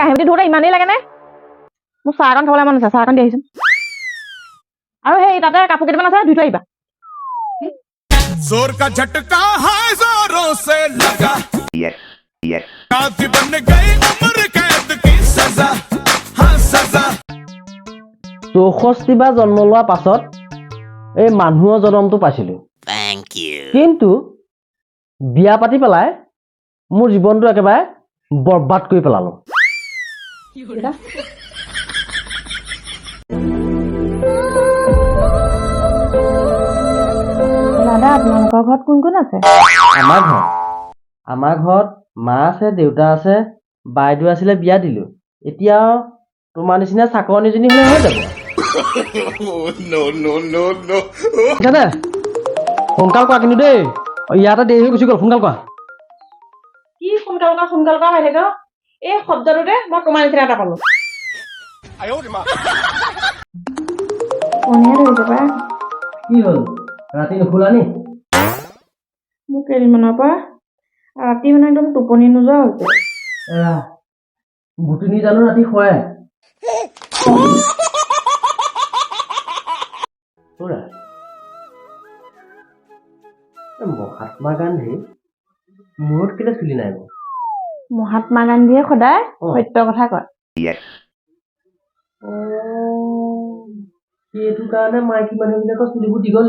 কাহিনী ধৰোতে ইমানেই লাগে নে মোৰ চাহ অকণ খাবলৈ মন আছে চাহ অকণ দি আহিছোন আৰু সেই তাতে কাপোৰ কেইটামান আছে ধুই থৈ আহিবা जोर का झटका है जोरों से लगा काती बन गई उम्र कैद की सजा हाँ सजा 64 বাৰ জন্ম লোৱাৰ পাছত এই মানুহৰ জন্মটো পাইছিলো কিন্তু বিয়া পাতি পেলাই মোৰ জীৱনটো একেবাৰে বৰবাদ কৰি পেলালো দাদা আপোনালোকৰ ঘৰত কোন কোন আছে আমাৰ ঘৰত মা আছে দেউতা আছে বাইদেউ আছিলে বিয়া দিলো এতিয়া তোমাৰ নিচিনা চাকৰনীজনী হলে হৈ যাব দাদা সোনকাল কৰা কিন্তু দেই ইয়াতে দেৰি হৈ গুচি গ'ল সোনকাল কৰা কি সোনকাল কৰা হৈ থাকে এই শব্দটোতে মই তোমাৰ নিচিনা এটা পালো কোনে ধৰিছে পাই কি হ'ল ৰাতি নুশুলা নি মোক কেইদিনমানৰ পৰা ৰাতি মানে একদম টোপনি নোযোৱা হৈছে গুটুনি জানো ৰাতি শুৱাই মহাত্মা গান্ধী মূৰত কেলে চুলি নাই মহাত্মা গান্ধীয়ে সদায় সত্য কথা কয় সেইটো কাৰণে মাইকী মানুহবিলাকৰ চুলিবোৰ দীঘল